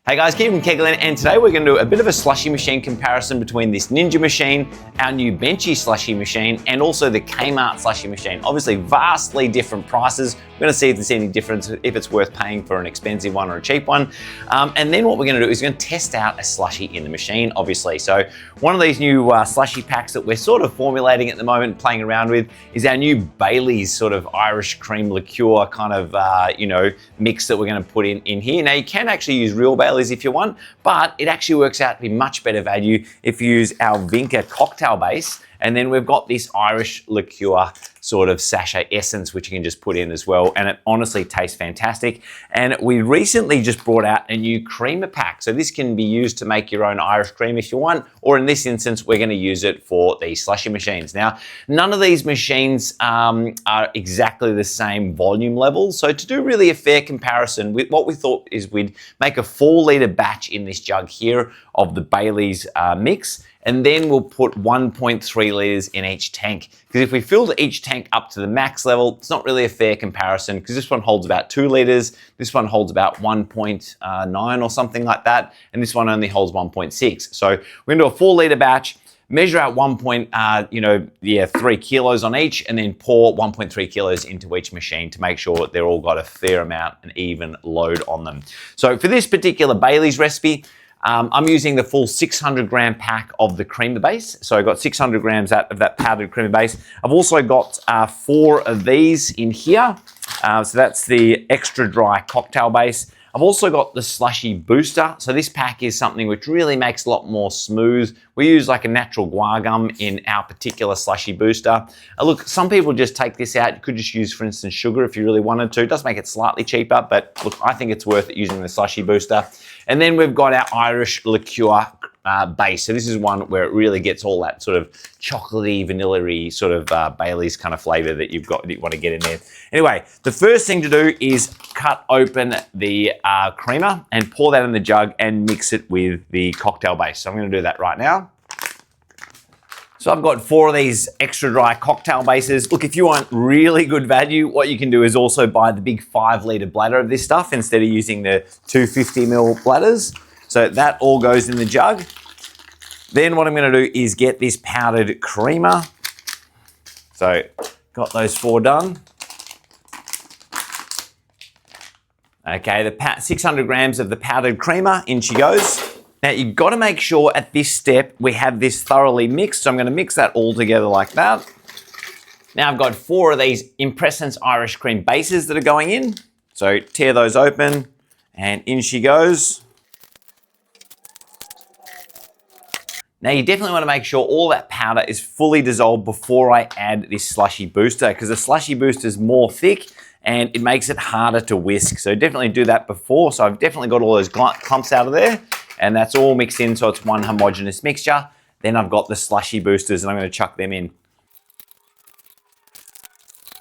Hey guys, Keith from KegLand, and today we're going to do a bit of a slushy machine comparison between this Ninja machine, our new Benchy slushy machine, and also the Kmart slushy machine. Obviously vastly different prices. We're going to see if there's any difference, if it's worth paying for an expensive one or a cheap one. And then what we're going to do is we're going to test out a slushy in the machine, obviously. So one of these new slushy packs that we're sort of formulating at the moment, playing around with, is our new Bailey's sort of Irish cream liqueur kind of, mix that we're going to put in here. Now you can actually use real Bailey's if you want, but it actually works out to be much better value if you use our VINKA Cocktail Base. And then we've got this Irish liqueur sort of sachet essence, which you can just put in as well. And it honestly tastes fantastic. And we recently just brought out a new creamer pack. So this can be used to make your own Irish cream if you want, or in this instance, we're going to use it for the slushy machines. Now, none of these machines are exactly the same volume level. So to do really a fair comparison, what we thought is we'd make a 4-litre batch in this jug here of the Bailey's mix. And then we'll put 1.3 litres in each tank. Because if we filled each tank up to the max level, it's not really a fair comparison because this one holds about 2 litres, this one holds about 1.9 or something like that, and this one only holds 1.6. So we're gonna do a 4-litre batch, measure out 3 kilos on each, and then pour 1.3 kilos into each machine to make sure they're all got a fair amount, an even load on them. So for this particular Bailey's recipe, I'm using the full 600 gram pack of the creamer base. So I've got 600 grams of that powdered creamer base. I've also got 4 of these in here. So that's the extra dry cocktail base. I've also got the slushy booster. So this pack is something which really makes a lot more smooth. We use like a natural guar gum in our particular slushy booster. Look, some people just take this out. You could just use, for instance, sugar if you really wanted to. It does make it slightly cheaper, but look, I think it's worth it using the slushy booster. And then we've got our Irish liqueur base. So this is one where it really gets all that sort of chocolatey, vanilla-y sort of Bailey's kind of flavor that you want to get in there. Anyway, the first thing to do is cut open the creamer and pour that in the jug and mix it with the cocktail base. So I'm going to do that right now. So I've got 4 of these extra dry cocktail bases. Look, if you want really good value, what you can do is also buy the big 5-litre bladder of this stuff instead of using the 250 ml bladders. So that all goes in the jug. Then what I'm going to do is get this powdered creamer. So got those 4 done. Okay, the 600 grams of the powdered creamer, in she goes. Now you've got to make sure at this step we have this thoroughly mixed. So I'm going to mix that all together like that. Now I've got 4 of these Impressence Irish cream bases that are going in. So tear those open and in she goes. Now you definitely want to make sure all that powder is fully dissolved before I add this slushy booster, because the slushy booster is more thick and it makes it harder to whisk. So definitely do that before. So I've definitely got all those clumps out of there and that's all mixed in so it's one homogeneous mixture. Then I've got the slushy boosters and I'm going to chuck them in.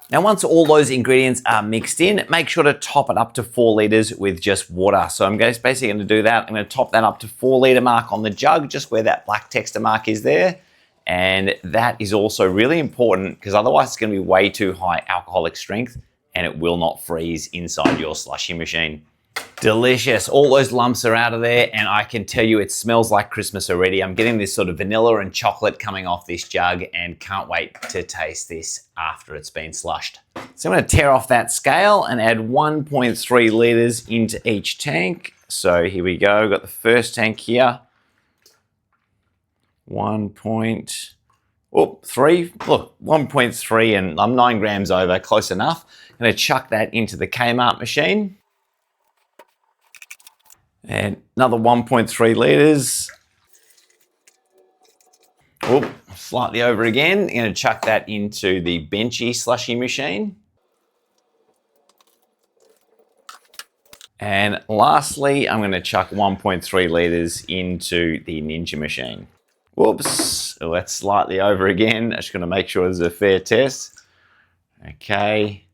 Now, once all those ingredients are mixed in, make sure to top it up to 4 litres with just water. So I'm basically going to do that. I'm going to top that up to 4-litre mark on the jug, just where that black texture mark is there. And that is also really important because otherwise it's going to be way too high alcoholic strength and it will not freeze inside your slushy machine. Delicious. All those lumps are out of there and I can tell you it smells like Christmas already. I'm getting this sort of vanilla and chocolate coming off this jug and can't wait to taste this after it's been slushed. So I'm going to tear off that scale and add 1.3 litres into each tank. So here we go. We've got the first tank here. 1.3. Look, 1.3 and I'm 9 grams over, close enough. I'm going to chuck that into the Kmart machine. And another 1.3 litres. Oh, slightly over again. I'm going to chuck that into the Benchy slushy machine. And lastly, I'm going to chuck 1.3 litres into the Ninja machine. Whoops, oh, that's slightly over again. I'm just going to make sure there's a fair test. Okay.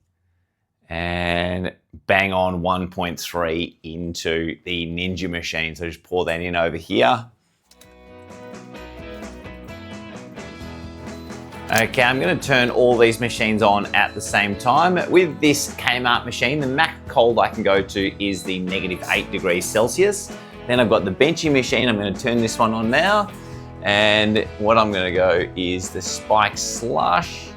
And bang on 1.3 into the Ninja machine. So just pour that in over here. Okay, I'm going to turn all these machines on at the same time. With this Kmart machine, the max cold I can go to is the -8 degrees Celsius. Then I've got the Benchy machine. I'm going to turn this one on now. And what I'm going to go is the Spike Slush.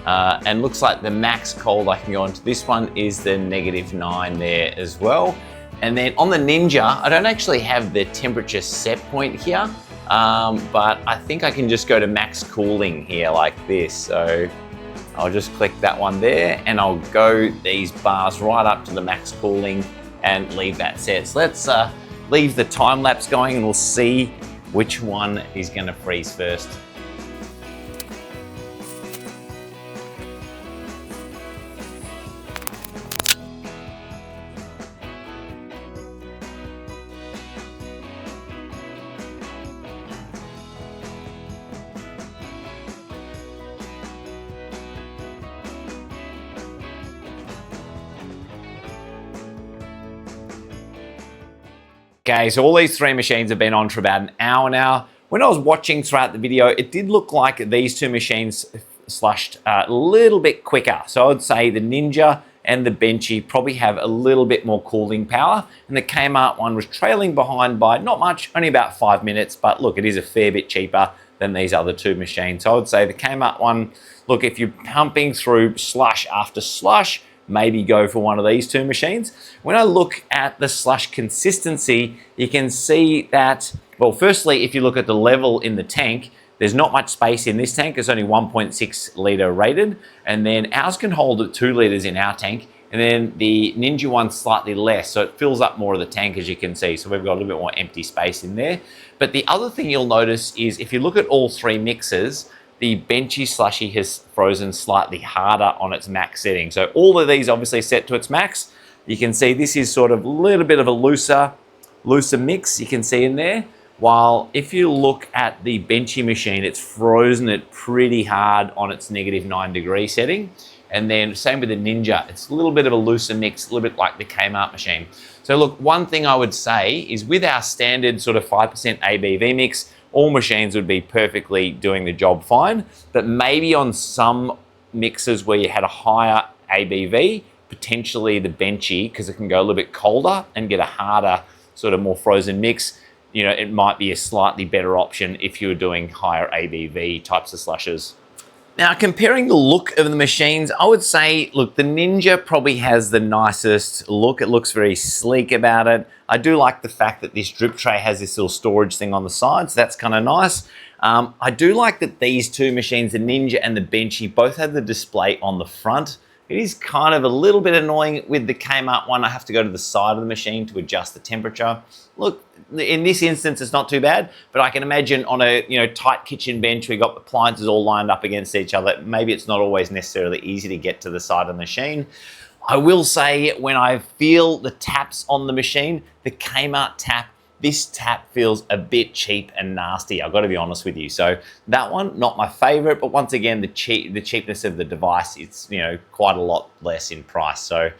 And looks like the max cold I can go onto this one is the -9 there as well. And then on the Ninja, I don't actually have the temperature set point here, but I think I can just go to max cooling here like this. So I'll just click that one there and I'll go these bars right up to the max cooling and leave that set. So let's leave the time lapse going and we'll see which one is going to freeze first. Okay, so all these three machines have been on for about an hour now. When I was watching throughout the video, it did look like these two machines slushed a little bit quicker. So I would say the Ninja and the Benchy probably have a little bit more cooling power, and the Kmart one was trailing behind by not much, only about 5 minutes, but look, it is a fair bit cheaper than these other two machines. So I would say the Kmart one, look, if you're pumping through slush after slush, maybe go for one of these two machines. When I look at the slush consistency, you can see that, well, firstly, if you look at the level in the tank, there's not much space in this tank. It's only 1.6 litre rated. And then ours can hold 2 litres in our tank. And then the Ninja one's slightly less. So it fills up more of the tank, as you can see. So we've got a little bit more empty space in there. But the other thing you'll notice is if you look at all three mixers, the Benchy slushy has frozen slightly harder on its max setting. So all of these obviously set to its max. You can see this is sort of a little bit of a looser mix you can see in there. While if you look at the Benchy machine, it's frozen it pretty hard on its -9 degree setting. And then same with the Ninja, it's a little bit of a looser mix, a little bit like the Kmart machine. So look, one thing I would say is with our standard sort of 5% ABV mix, all machines would be perfectly doing the job fine, but maybe on some mixes where you had a higher ABV, potentially the Benchy, because it can go a little bit colder and get a harder, sort of more frozen mix, you know, it might be a slightly better option if you were doing higher ABV types of slushes. Now, comparing the look of the machines, I would say, look, the Ninja probably has the nicest look. It looks very sleek about it. I do like the fact that this drip tray has this little storage thing on the side, so that's kind of nice. I do like that these two machines, the Ninja and the Benchy, both have the display on the front. It is kind of a little bit annoying with the Kmart one. I have to go to the side of the machine to adjust the temperature. Look, in this instance, it's not too bad, but I can imagine on a tight kitchen bench, we've got appliances all lined up against each other. Maybe it's not always necessarily easy to get to the side of the machine. I will say when I feel the taps on the machine, the Kmart tap, this tap feels a bit cheap and nasty. I've got to be honest with you. So that one, not my favorite, but once again, the cheapness of the device, it's quite a lot less in price. So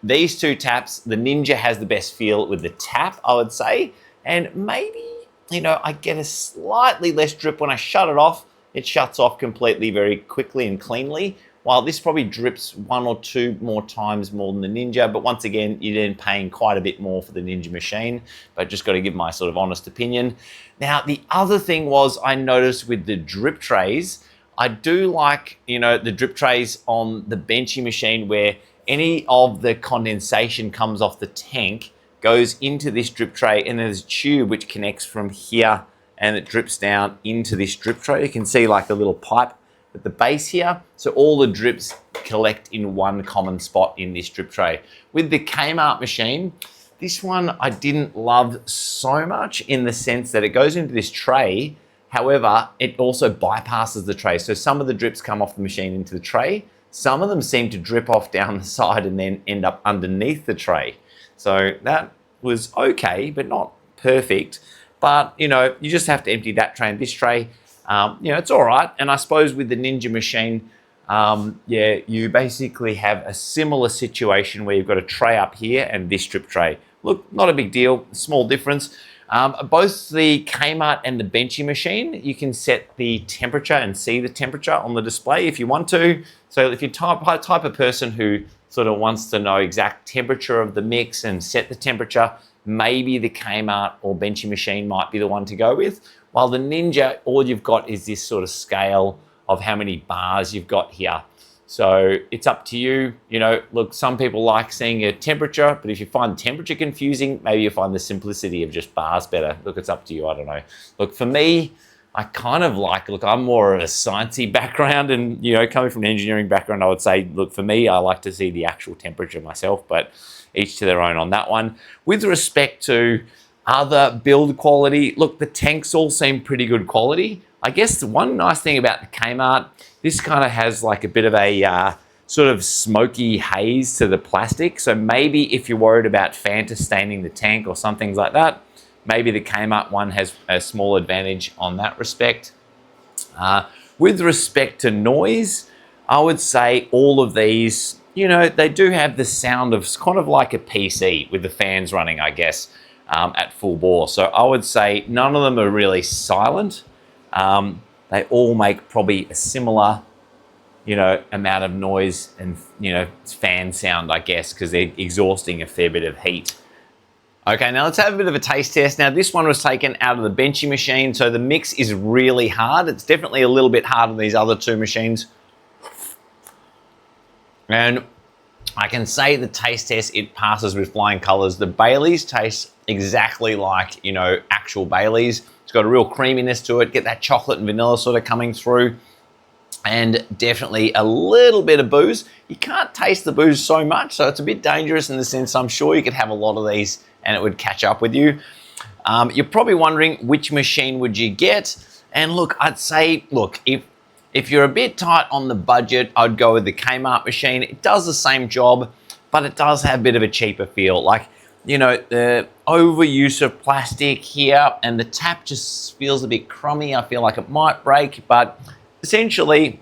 these two taps, the Ninja has the best feel with the tap, I would say, and maybe I get a slightly less drip when I shut it off. It shuts off completely very quickly and cleanly. While this probably drips 1 or 2 more times more than the Ninja, but once again, you're then paying quite a bit more for the Ninja machine, but just got to give my sort of honest opinion. Now, the other thing was I noticed with the drip trays, I do like, the drip trays on the Benchy machine where any of the condensation comes off the tank, goes into this drip tray, and there's a tube which connects from here and it drips down into this drip tray. You can see like a little pipe at the base here. So all the drips collect in one common spot in this drip tray. With the Kmart machine, this one I didn't love so much in the sense that it goes into this tray. However, it also bypasses the tray. So some of the drips come off the machine into the tray. Some of them seem to drip off down the side and then end up underneath the tray. So that was okay, but not perfect. But, you just have to empty that tray and this tray. It's all right. And I suppose with the Ninja machine, you basically have a similar situation where you've got a tray up here and this drip tray. Look, not a big deal, small difference. Both the Kmart and the Benchy machine, you can set the temperature and see the temperature on the display if you want to. So if you're type of person who sort of wants to know exact temperature of the mix and set the temperature, maybe the Kmart or Benchy machine might be the one to go with. While the Ninja, all you've got is this sort of scale of how many bars you've got here. So it's up to you. You know, look, some people like seeing a temperature, but if you find temperature confusing, maybe you find the simplicity of just bars better. Look, it's up to you, I don't know. Look, for me, I kind of like, look, I'm more of a sciencey background, and, you know, coming from an engineering background, I would say, look, for me, I like to see the actual temperature myself, but each to their own on that one. With respect to other build quality, look, the tanks all seem pretty good quality. I guess the one nice thing about the Kmart, this kind of has like a bit of a sort of smoky haze to the plastic. So maybe if you're worried about Fanta staining the tank or some things like that, maybe the Kmart one has a small advantage on that respect. With respect to noise, I would say all of these, you know, they do have the sound of kind of like a PC with the fans running, I guess, at full bore. So I would say none of them are really silent. They all make probably a similar, you know, amount of noise and, you know, fan sound, I guess, because they're exhausting a fair bit of heat. Okay, now let's have a bit of a taste test. Now this one was taken out of the Benchy machine, so the mix is really hard. It's definitely a little bit harder than these other two machines. And I can say the taste test, it passes with flying colors. The Baileys taste exactly like, you know, actual Baileys. It's got a real creaminess to it. Get that chocolate and vanilla sort of coming through. And definitely a little bit of booze. You can't taste the booze so much, so it's a bit dangerous in the sense I'm sure you could have a lot of these and it would catch up with you. You're probably wondering which machine would you get? And look, I'd say, look, if you're a bit tight on the budget, I'd go with the Kmart machine. It does the same job, but it does have a bit of a cheaper feel. Like, you know, the overuse of plastic here, and the tap just feels a bit crummy. I feel like it might break, but essentially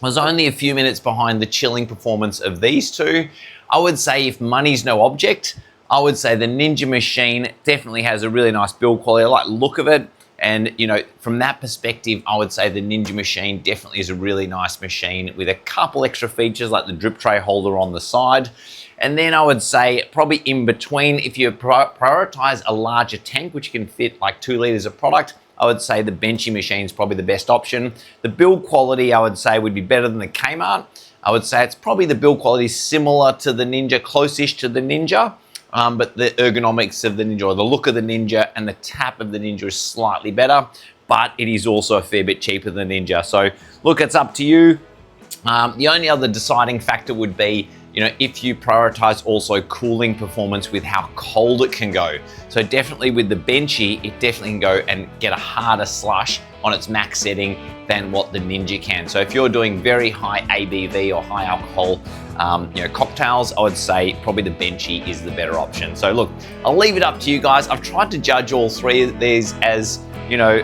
I was only a few minutes behind the chilling performance of these two. I would say if money's no object, I would say the Ninja machine definitely has a really nice build quality. I like the look of it. And, you know, from that perspective, I would say the Ninja machine definitely is a really nice machine with a couple extra features like the drip tray holder on the side. And then I would say probably in between, if you prioritize a larger tank, which can fit like 2 liters of product, I would say the Benchy machine is probably the best option. The build quality, I would say, would be better than the Kmart. I would say it's probably the build quality similar to the Ninja, close-ish to the Ninja. But the ergonomics of the Ninja, or the look of the Ninja and the tap of the Ninja is slightly better, but it is also a fair bit cheaper than the Ninja. So look, it's up to you. The only other deciding factor would be, you know, if you prioritize also cooling performance with how cold it can go. So definitely with the Benchy, it definitely can go and get a harder slush on its max setting than what the Ninja can. So if you're doing very high ABV or high alcohol, you know, cocktails, I would say probably the Benchy is the better option. So look, I'll leave it up to you guys. I've tried to judge all three of these as, you know,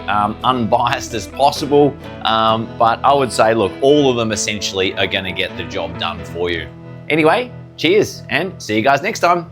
unbiased as possible, but I would say, look, all of them essentially are going to get the job done for you. Anyway, cheers and see you guys next time.